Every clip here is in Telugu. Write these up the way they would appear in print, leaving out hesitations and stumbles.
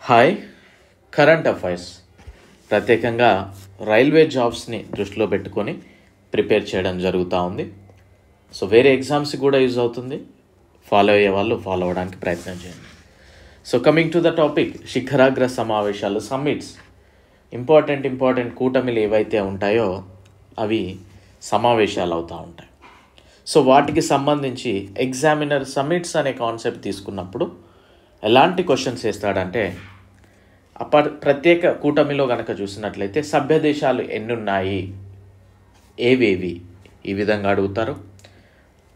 హాయ్. కరెంట్ అఫైర్స్ ప్రత్యేకంగా రైల్వే జాబ్స్ని దృష్టిలో పెట్టుకొని ప్రిపేర్ చేయడం జరుగుతూ ఉంది. సో వేరే ఎగ్జామ్స్కి కూడా యూజ్ అవుతుంది. ఫాలో అయ్యే వాళ్ళు ఫాలో అవ్వడానికి ప్రయత్నం చేయండి. So coming to the topic, శిఖరాగ్ర సమావేశాలు, సమ్మిట్స్, ఇంపార్టెంట్ కూటమిలు ఏవైతే ఉంటాయో అవి సమావేశాలు అవుతూ ఉంటాయి. సో వాటికి సంబంధించి ఎగ్జామినర్ సమ్మిట్స్ అనే కాన్సెప్ట్ తీసుకున్నప్పుడు ఎలాంటి క్వశ్చన్స్ వేస్తాడంటే, ప్రత్యేక కూటమిలో కనుక చూసినట్లయితే సభ్య దేశాలు ఎన్ని ఉన్నాయి, ఏవేవి, ఈ విధంగా అడుగుతారు.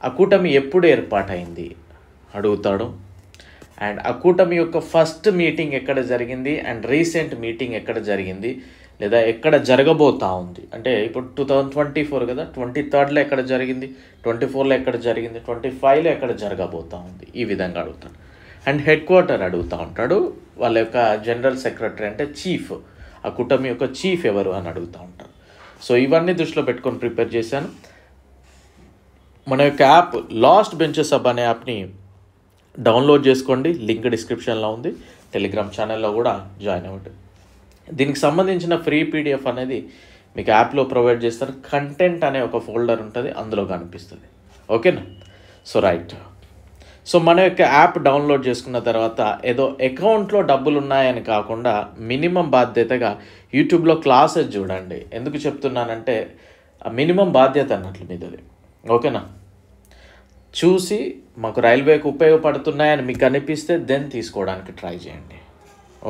ఆ కూటమి ఎప్పుడు ఏర్పాటైంది అడుగుతాడు. అండ్ ఆ కూటమి యొక్క ఫస్ట్ మీటింగ్ ఎక్కడ జరిగింది అండ్ రీసెంట్ మీటింగ్ ఎక్కడ జరిగింది, లేదా ఎక్కడ జరగబోతా ఉంది. అంటే ఇప్పుడు 2024 కదా, 23rd ఎక్కడ జరిగింది, 24లో ఎక్కడ జరిగింది, 25లో ఎక్కడ జరగబోతా ఉంది, ఈ విధంగా అడుగుతాడు. అండ్ హెడ్ క్వార్టర్ అడుగుతూ ఉంటాడు. వాళ్ళ యొక్క జనరల్ సెక్రటరీ అంటే చీఫ్, ఆ కూటమి యొక్క చీఫ్ ఎవరు అని అడుగుతూ ఉంటారు. సో ఇవన్నీ దృష్టిలో పెట్టుకొని ప్రిపేర్ చేశాను. మన యొక్క యాప్ లాస్ట్ బెంచెస్ హబ్ అనే యాప్ని డౌన్లోడ్ చేసుకోండి, లింక్ డిస్క్రిప్షన్లో ఉంది. టెలిగ్రామ్ ఛానల్లో కూడా జాయిన్ అవ్వండి. దీనికి సంబంధించిన ఫ్రీ పీడిఎఫ్ అనేది మీకు యాప్లో ప్రొవైడ్ చేస్తారు. కంటెంట్ అనే ఒక ఫోల్డర్ ఉంటుంది, అందులో కనిపిస్తుంది. ఓకేనా? So right. సో మన యొక్క యాప్ డౌన్లోడ్ చేసుకున్న తర్వాత ఏదో అకౌంట్లో డబ్బులు ఉన్నాయని కాకుండా మినిమం బాధ్యతగా యూట్యూబ్లో క్లాసెస్ చూడండి. ఎందుకు చెప్తున్నానంటే మినిమం బాధ్యత అన్నట్లు మీదది. ఓకేనా? చూసి మాకు రైల్వేకి ఉపయోగపడుతున్నాయని మీకు అనిపిస్తే దెన్ తీసుకోవడానికి ట్రై చేయండి.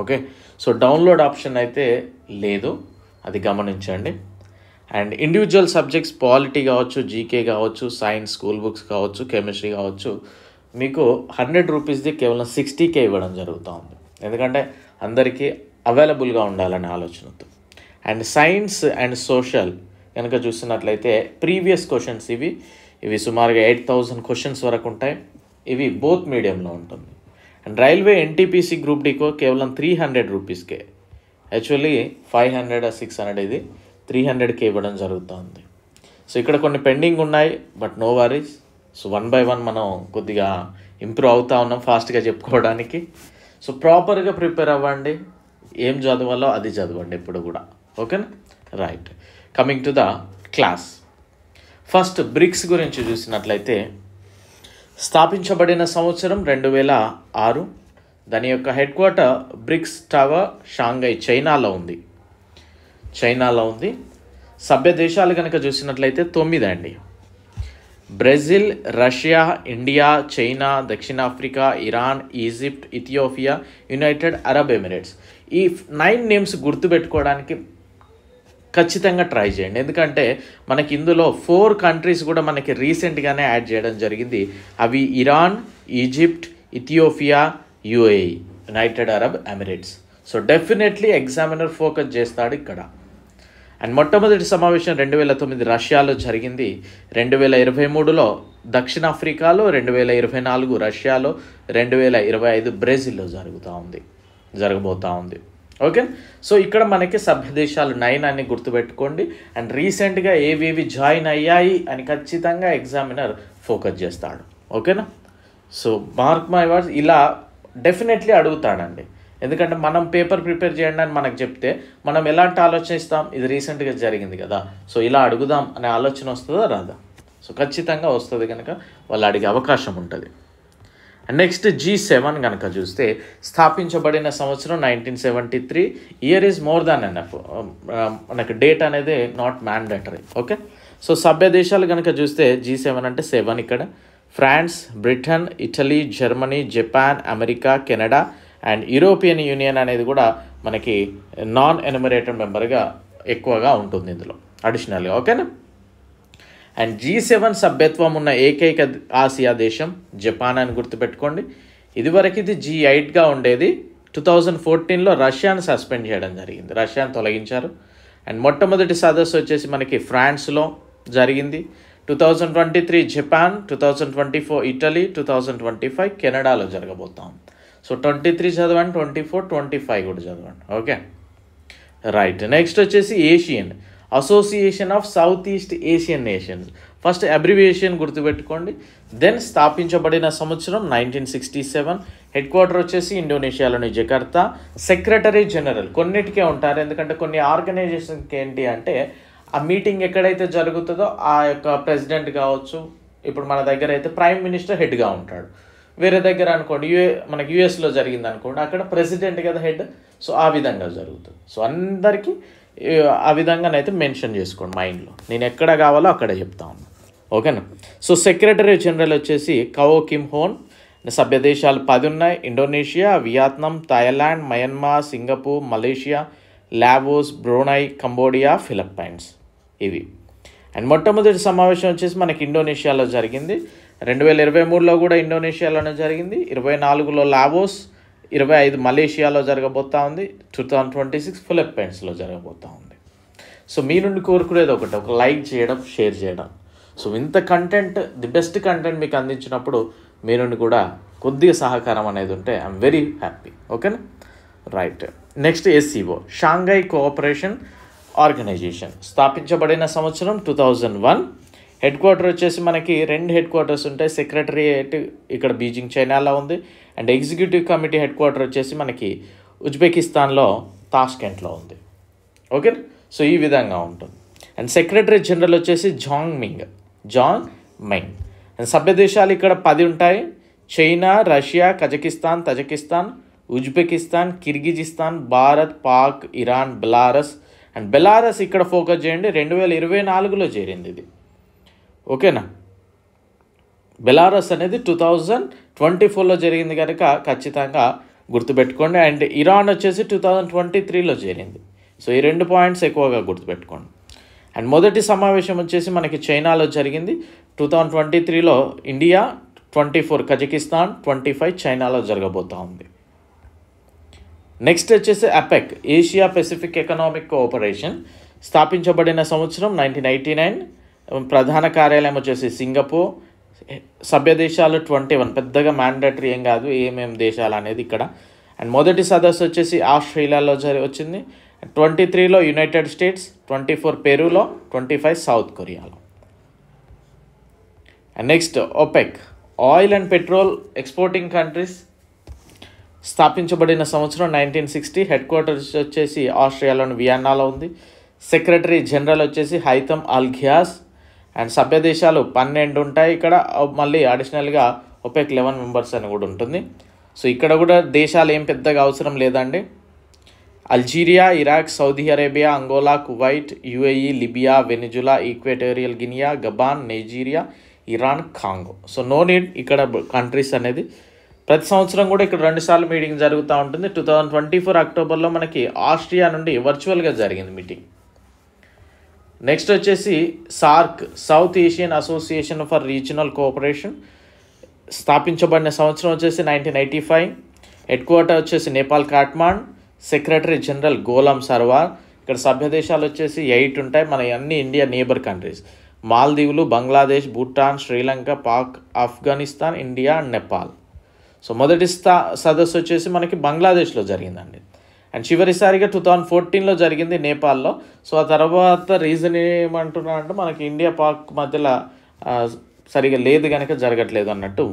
ఓకే? సో డౌన్లోడ్ ఆప్షన్ అయితే లేదు, అది గమనించండి. అండ్ ఇండివిజువల్ సబ్జెక్ట్స్, పాలిటీ కావచ్చు, జీకే కావచ్చు, సైన్స్ స్కూల్ బుక్స్ కావచ్చు, కెమిస్ట్రీ కావచ్చు, మీకు 100 రూపీస్ది కేవలం 60K ఇవ్వడం జరుగుతూ ఉంది. ఎందుకంటే అందరికీ అవైలబుల్గా ఉండాలనే ఆలోచనతో. అండ్ సైన్స్ అండ్ సోషల్ కనుక చూసినట్లయితే ప్రీవియస్ క్వశ్చన్స్ ఇవి సుమారుగా 8000 క్వశ్చన్స్ వరకు ఉంటాయి. ఇవి బోత్ మీడియంలో ఉంటుంది. అండ్ రైల్వే ఎన్టీపీసీ గ్రూప్ డీకో కేవలం 300 రూపీస్కే, యాక్చువల్లీ 500 600, ఇది 300K ఇవ్వడం జరుగుతుంది. సో ఇక్కడ కొన్ని పెండింగ్ ఉన్నాయి, but no worries. So 1 by 1 మనం కొద్దిగా ఇంప్రూవ్ అవుతూ ఉన్నాం ఫాస్ట్గా చెప్పుకోవడానికి. సో ప్రాపర్గా ప్రిపేర్ అవ్వండి, ఏం చదవాలో అది చదవండి ఎప్పుడు కూడా. ఓకేనా? Right. Coming to the class. First BRICS గురించి చూసినట్లయితే స్థాపించబడిన సంవత్సరం 2006. దాని యొక్క headquarter BRICS tower, Shanghai, చైనాలో ఉంది. సభ్య దేశాలు కనుక చూసినట్లయితే 9 అండి. బ్రెజిల్, రష్యా, ఇండియా, చైనా, దక్షిణాఫ్రికా, Iran, Egypt, Ethiopia, United Arab Emirates. ఈ 9 నేమ్స్ గుర్తుపెట్టుకోవడానికి ఖచ్చితంగా ట్రై చేయండి. ఎందుకంటే మనకి ఇందులో 4 కంట్రీస్ కూడా మనకి రీసెంట్గానే యాడ్ చేయడం జరిగింది. అవి Iran, Egypt, Ethiopia, UAE, United Arab Emirates. So definitely examiner focus చేస్తాడు ఇక్కడ. అండ్ మొట్టమొదటి సమావేశం 2009 రష్యాలో జరిగింది. 2023లో దక్షిణాఫ్రికాలో, 2024 రష్యాలో, 2025 బ్రెజిల్లో జరగబోతూ ఉంది. ఓకే? సో ఇక్కడ మనకి సభ్య దేశాలు 9 అని గుర్తుపెట్టుకోండి. అండ్ రీసెంట్గా ఏవేవి జాయిన్ అయ్యాయి అని ఖచ్చితంగా ఎగ్జామినర్ ఫోకస్ చేస్తాడు. ఓకేనా? సో మార్క్ మై వర్డ్స్, ఇలా డెఫినెట్లీ అడుగుతాడండి. ఎందుకంటే మనం పేపర్ ప్రిపేర్ చేయండి అని మనకు చెప్తే మనం ఎలాంటి ఆలోచన ఇస్తాం, ఇది రీసెంట్గా జరిగింది కదా, సో ఇలా అడుగుదాం అనే ఆలోచన వస్తుందా రాదా? సో ఖచ్చితంగా వస్తుంది, కనుక వాళ్ళు అడిగే అవకాశం ఉంటుంది. అండ్ నెక్స్ట్ G7 కనుక చూస్తే స్థాపించబడిన సంవత్సరం 1973. Year is more than enough, మనకు డేట్ అనేది నాట్ మ్యాండేటరీ. ఓకే? సో సభ్య దేశాలు కనుక చూస్తే G7 అంటే 7 ఇక్కడ. France, Britain, Italy, Germany, Japan, America, Canada and European Union అనేది కూడా మనకి నాన్ ఎన్యుమరేటెడ్ మెంబర్గా ఎక్కువగా ఉంటుంది ఇందులో అడిషనల్గా. ఓకేనా? అండ్ G7 సభ్యత్వం ఉన్న ఏకైక ఆసియా దేశం జపాన్ అని గుర్తుపెట్టుకోండి. ఇదివరకు ఇది G8గా ఉండేది. 2014లో రష్యాను సస్పెండ్ చేయడం జరిగింది, రష్యాను తొలగించారు. అండ్ మొట్టమొదటి సదస్సు వచ్చేసి మనకి ఫ్రాన్స్లో జరిగింది. 2023 జపాన్, 2024 ఇటలీ, 2025 కెనడాలో జరగబోతాం. సో 23 చదవండి, 24, 25 కూడా చదవండి. ఓకే? రైట్. నెక్స్ట్ వచ్చేసి Asian association of south east Asian nations. First abbreviation గుర్తుపెట్టుకోండి. దెన్ స్థాపించబడిన సంవత్సరం 1967. హెడ్ క్వార్టర్ వచ్చేసి ఇండోనేషియాలోని జకార్తా. సెక్రటరీ జనరల్ కొన్నిటికే ఉంటారు, ఎందుకంటే కొన్ని ఆర్గనైజేషన్కి ఏంటి అంటే ఆ మీటింగ్ ఎక్కడైతే జరుగుతుందో ఆ యొక్క ప్రెసిడెంట్ కావచ్చు. ఇప్పుడు మన దగ్గర అయితే ప్రైమ్ మినిస్టర్ హెడ్గా ఉంటాడు. వేరే దగ్గర అనుకోండి మనకి యూఎస్లో జరిగింది అనుకోండి, అక్కడ ప్రెసిడెంట్ కదా హెడ్. సో ఆ విధంగా జరుగుతుంది. సో అందరికీ ఆ విధంగానైతే మెన్షన్ చేసుకోండి మైండ్లో. నేను ఎక్కడ కావాలో అక్కడే చెప్తా ఉన్నాను. ఓకేనా. సో సెక్రటరీ జనరల్ వచ్చేసి కవో కిమ్ హోన్. సభ్య దేశాలు 10 ఉన్నాయి. Indonesia, Vietnam, Thailand, Myanmar, Singapore, Malaysia, Laos, Brunei, Cambodia, Philippines ఇవి. అండ్ మొట్టమొదటి సమావేశం వచ్చేసి మనకి ఇండోనేషియాలో జరిగింది. 2023లో కూడా ఇండోనేషియాలోనే జరిగింది. 24లో లావోస్, 25 మలేషియాలో జరగబోతా ఉంది. 2026 ఫిలిప్పైన్స్లో జరగబోతా ఉంది. సో మీ నుండి కోరుకునేది ఒకటి, ఒక లైక్ చేయడం, షేర్ చేయడం. సో ఇంత కంటెంట్, ది బెస్ట్ కంటెంట్ మీకు అందించినప్పుడు మీ నుండి కూడా కొద్దిగా సహకారం అనేది ఉంటే ఐఎమ్ వెరీ హ్యాపీ. ఓకేనా. Right. Next SCO, Shanghai cooperation organisation. స్థాపించబడిన సంవత్సరం 2001. హెడ్ క్వార్టర్ వచ్చేసి మనకి 2 హెడ్ క్వార్టర్స్ ఉంటాయి. సెక్రటరియేట్ ఇక్కడ బీజింగ్ చైనాలో ఉంది. And executive committee headquarter వచ్చేసి మనకి ఉజ్బెకిస్తాన్లో తాష్కెంట్లో ఉంది. ఓకే. సో ఈ విధంగా ఉంటుంది. అండ్ సెక్రటరీ జనరల్ వచ్చేసి జాంగ్ మింగ్. అండ్ సభ్య దేశాలు ఇక్కడ 10 ఉంటాయి. China, Russia, Kazakhstan, Tajikistan, Uzbekistan, Kyrgyzstan, Bharat, Pak, Iran, Belarus. And Belarus ఇక్కడ ఫోకస్ చేయండి, 2024లో చేరింది ఇది. ఓకేనా. బెలారస్ అనేది 2024లో జరిగింది కనుక ఖచ్చితంగా గుర్తుపెట్టుకోండి. అండ్ ఇరాన్ వచ్చేసి 2023లో చేరింది. సో ఈ 2 పాయింట్స్ ఎక్కువగా గుర్తుపెట్టుకోండి. అండ్ మొదటి సమావేశం వచ్చేసి మనకి చైనాలో జరిగింది 2023లో. ఇండియా 24 కజకిస్తాన్, 25 చైనాలో జరగబోతూ ఉంది. నెక్స్ట్ వచ్చేసి APEC, Asia Pacific economic cooperation. స్థాపించబడిన సంవత్సరం 1989. ప్రధాన కార్యాలయం వచ్చేసి సింగపూర్. సభ్య దేశాలు 21, పెద్దగా మ్యాండేటరీ ఏం కాదు ఏమేమి దేశాలు అనేది ఇక్కడ. అండ్ మొదటి సదస్సు వచ్చేసి ఆస్ట్రేలియాలో వచ్చింది. 23లో యునైటెడ్ స్టేట్స్, 24 పెరూలో, 25 సౌత్ కొరియాలో. And next OPEC, oil and petrol exporting countries. స్థాపించబడిన సంవత్సరం 1960. హెడ్ క్వార్టర్స్ వచ్చేసి ఆస్ట్రేలియాలోని వియన్నాలో ఉంది. సెక్రటరీ జనరల్ వచ్చేసి హైతమ్ అల్ ఘియాస్. అండ్ సభ్య దేశాలు 12 ఉంటాయి. ఇక్కడ మళ్ళీ అడిషనల్గా OPEC 11 మెంబర్స్ అని కూడా ఉంటుంది. సో ఇక్కడ కూడా దేశాలు ఏం పెద్దగా అవసరం లేదండి. Algeria, Iraq, Saudi Arabia, Angola, Kuwait, UAE, Libya, Venezuela, Equatorial Guinea, Gabon, Nigeria, Iran, Congo. So no need ఇక్కడ కంట్రీస్ అనేది. ప్రతి సంవత్సరం కూడా ఇక్కడ 2 సార్లు మీటింగ్ జరుగుతూ ఉంటుంది. 2024 అక్టోబర్లో మనకి ఆస్ట్రియా నుండి వర్చువల్గా జరిగింది మీటింగ్. నెక్స్ట్ వచ్చేసి SAARC, south Asian association for regional cooperation. స్థాపించబడిన సంవత్సరం వచ్చేసి 1985. హెడ్ క్వార్టర్ వచ్చేసి నేపాల్ కాఠ్మాండ్. Secretary general Golam Sarwar. ఇక్కడ సభ్య దేశాలు వచ్చేసి 8 ఉంటాయి. మన అన్ని ఇండియా నేబర్ కంట్రీస్, మాల్దీవులు, Bangladesh, Bhutan, Sri Lanka, Pak, Afghanistan, India and Nepal. So మొదటి సదస్సు వచ్చేసి మనకి బంగ్లాదేశ్లో జరిగిందండి. అండ్ చివరిసారిగా 2014లో జరిగింది నేపాల్లో. సో ఆ తర్వాత రీజన్ ఏమంటున్నా అంటే మనకి ఇండియా పాక్ మధ్యలో సరిగా లేదు కనుక జరగట్లేదు అన్నట్టు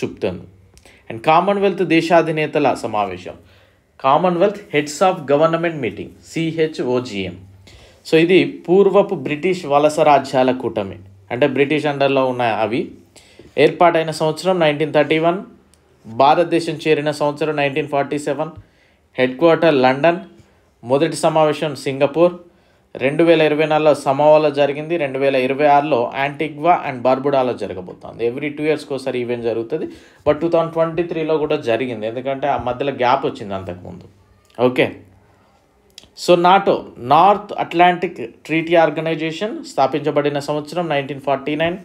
చెప్తుంది. అండ్ కామన్వెల్త్ దేశాధినేతల సమావేశం, Commonwealth heads of government meeting, CHOGM. So ఇది పూర్వపు బ్రిటిష్ వలస రాజ్యాల కూటమి, అంటే బ్రిటిష్ అండర్లో ఉన్న అవి. ఏర్పాటైన సంవత్సరం 1931. భారతదేశం చేరిన సంవత్సరం 1947. Head quarter London. మొదటి సమావేశం సింగపూర్. 2024లో సమోవాలో జరిగింది. 2026లో యాంటిగ్వా అండ్ బార్బుడాలో జరగబోతుంది. ఎవ్రీ 2 yearsకి ఒకసారి ఈవెంట్ జరుగుతుంది. బట్ 2023లో కూడా జరిగింది, ఎందుకంటే ఆ మధ్యలో గ్యాప్ వచ్చింది అంతకుముందు. Okay. So NATO, North Atlantic treaty organisation. స్థాపించబడిన సంవత్సరం 1949.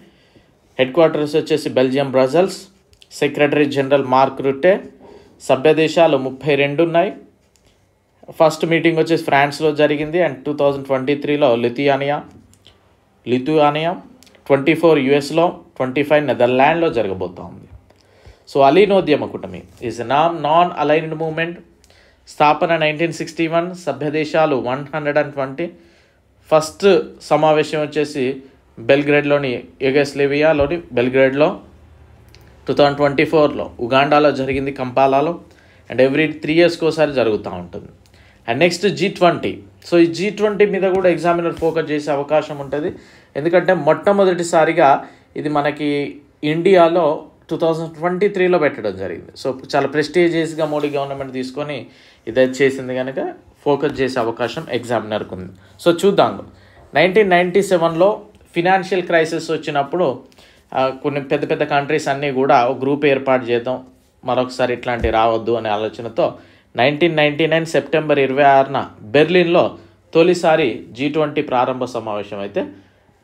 హెడ్ క్వార్టర్స్ వచ్చేసి Belgium Brussels. Secretary general Mark Rutte. సభ్య దేశాలు 32 ఉన్నాయి. ఫస్ట్ మీటింగ్ వచ్చేసి ఫ్రాన్స్లో జరిగింది. అండ్ 2023లో లిథుయానియా, 24 యుఎస్లో, 25 నెదర్లాండ్లో జరగబోతోంది. సో అలీనోద్యమ కూటమి ఈజ్ నాన్ అలైన్డ్ మూవ్మెంట్. స్థాపన 1961. సభ్య దేశాలు 120. ఫస్ట్ సమావేశం వచ్చేసి బెల్గ్రేడ్లోని యుగోస్లేవియాలోని బెల్గ్రేడ్లో, 2024లో ఉగాండాలో జరిగింది, కంపాలాలో. అండ్ ఎవ్రీ 3 yearsకి ఒకసారి జరుగుతూ ఉంటుంది. And next G20. సో ఈ G20 మీద కూడా ఎగ్జామినర్ ఫోకస్ చేసే అవకాశం ఉంటుంది. ఎందుకంటే మొట్టమొదటిసారిగా ఇది మనకి ఇండియాలో 2023లో పెట్టడం జరిగింది. సో చాలా ప్రెస్టీజియస్గా మోడీ గవర్నమెంట్ తీసుకొని ఇదైతే చేసింది కనుక ఫోకస్ చేసే అవకాశం ఎగ్జామినర్కి ఉంది. సో చూద్దాం. 1997లో ఫినాన్షియల్ క్రైసిస్ వచ్చినప్పుడు కొన్ని పెద్ద పెద్ద కంట్రీస్ అన్నీ కూడా ఒక గ్రూప్ ఏర్పాటు చేద్దాం, మరొకసారి ఇట్లాంటివి రావద్దు అనే ఆలోచనతో 1999 సెప్టెంబర్ 26న బెర్లిన్లో తొలిసారి G20 ప్రారంభ సమావేశం అయితే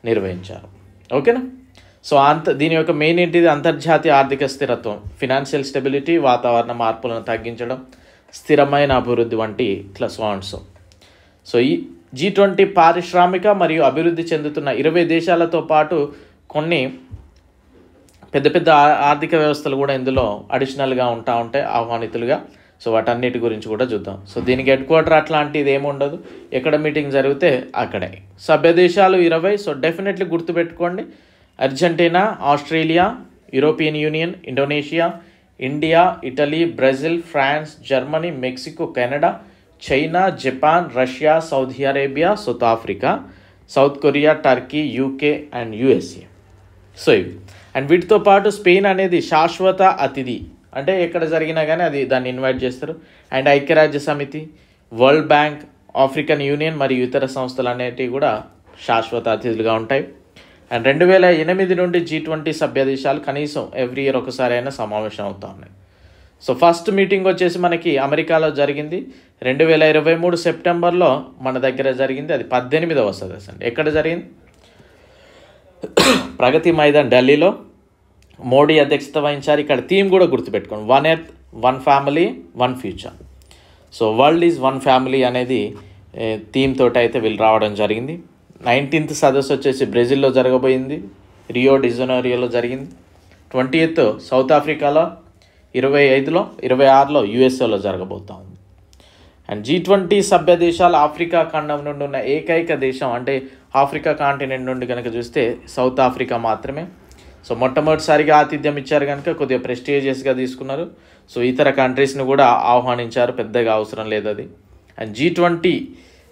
నిర్వహించారు. ఓకేనా. సో దీని యొక్క మెయిన్ ఏంటిది? అంతర్జాతీయ ఆర్థిక స్థిరత్వం, ఫినాన్షియల్ స్టెబిలిటీ, వాతావరణ మార్పులను తగ్గించడం, స్థిరమైన అభివృద్ధి వంటి ఇట్లా సో ఈ G20 పారిశ్రామిక మరియు అభివృద్ధి చెందుతున్న 20 దేశాలతో పాటు కొన్ని పెద్ద పెద్ద ఆర్థిక వ్యవస్థలు కూడా ఇందులో అడిషనల్గా ఉంటాయి ఆహ్వానితులుగా. సో వాటన్నిటి గురించి కూడా చూద్దాం. సో దీనికి హెడ్ క్వార్టర్ అట్లాంటిది ఏముండదు, ఎక్కడ మీటింగ్ జరిగితే అక్కడే. సభ్య దేశాలు 20. సో డెఫినెట్లీ గుర్తుపెట్టుకోండి, Argentina, Australia, European Union, Indonesia, India, Italy, Brazil, France, Germany, Mexico, Canada, China, Japan, Russia, Saudi Arabia, South Africa, South Korea, Turkey, UK and USA. So ఇవి. అండ్ వీటితో పాటు స్పెయిన్ అనేది శాశ్వత అతిథి, అంటే ఎక్కడ జరిగినా కానీ అది దాన్ని ఇన్వైట్ చేస్తారు. అండ్ ఐక్యరాజ్య సమితి, వరల్డ్ బ్యాంక్, ఆఫ్రికన్ యూనియన్ మరియు ఇతర సంస్థలు అనేటివి కూడా శాశ్వత అతిథులుగా ఉంటాయి. అండ్ 2008 నుండి G20 సభ్య దేశాలు కనీసం ఎవ్రీ ఇయర్ ఒకసారి అయినా సమావేశం అవుతూ ఉన్నాయి. సో ఫస్ట్ మీటింగ్ వచ్చేసి మనకి అమెరికాలో జరిగింది 2023 సెప్టెంబర్లో మన దగ్గర జరిగింది. అది 18వ సదస్సు అండి. ఎక్కడ జరిగింది? ప్రగతి మైదాన్ ఢిల్లీలో. మోడీ అధ్యక్షత వహించారు. ఇక్కడ థీమ్ కూడా గుర్తుపెట్టుకోండి, 1 Earth, 1 Family, 1 Future. So world is 1 Family అనేది థీమ్ తోటి అయితే వీళ్ళు రావడం జరిగింది. 19th సదస్సు వచ్చేసి బ్రెజిల్లో జరగబోయింది, రియో డిజనోరియోలో జరిగింది. 20th సౌత్ ఆఫ్రికాలో, 25లో 26లో యుఎస్ఏలో జరగబోతా ఉంది. అండ్ G20 సభ్య దేశాలు ఆఫ్రికా ఖండం నుండి ఉన్న ఏకైక దేశం, అంటే ఆఫ్రికా కాంటినెంట్ నుండి కనుక చూస్తే సౌత్ ఆఫ్రికా మాత్రమే. సో మొట్టమొదటిసారిగా ఆతిథ్యం ఇచ్చారు కనుక కొద్దిగా ప్రెస్టీజియస్గా తీసుకున్నారు. సో ఇతర కంట్రీస్ని కూడా ఆహ్వానించారు, పెద్దగా అవసరం లేదు అది. అండ్ G20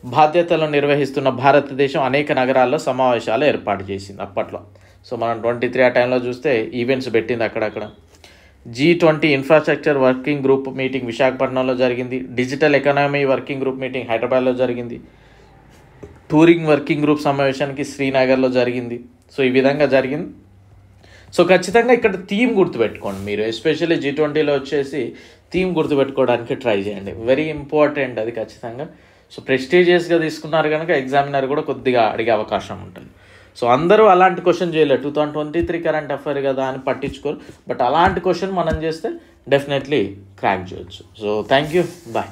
బాధ్యతలను నిర్వహిస్తున్న భారతదేశం అనేక నగరాల్లో సమావేశాలు ఏర్పాటు చేసింది అప్పట్లో. సో మనం 23 ఆ టైంలో చూస్తే ఈవెంట్స్ పెట్టింది అక్కడక్కడ. G20 infrastructure working group meeting విశాఖపట్నంలో జరిగింది. Digital economy working group meeting హైదరాబాద్లో జరిగింది. టూరింగ్ వర్కింగ్ గ్రూప్ సమావేశానికి శ్రీనగర్లో జరిగింది. సో ఈ విధంగా జరిగింది. సో ఖచ్చితంగా ఇక్కడ థీమ్ గుర్తుపెట్టుకోండి మీరు, ఎస్పెషల్లీ G20లో వచ్చేసి థీమ్ గుర్తుపెట్టుకోవడానికి ట్రై చేయండి, వెరీ ఇంపార్టెంట్ అది ఖచ్చితంగా. సో ప్రెస్టీజియస్గా తీసుకున్నారు కనుక ఎగ్జామినర్ కూడా కొద్దిగా అడిగే అవకాశం ఉంటుంది. సో అందరూ అలాంటి క్వశ్చన్ చేయలేరు, 2023 కరెంట్ అఫైర్ కదా అని పట్టించుకోరు. బట్ అలాంటి క్వశ్చన్ మనం చేస్తే డెఫినెట్లీ క్రాక్ చేయొచ్చు. So thank you, bye.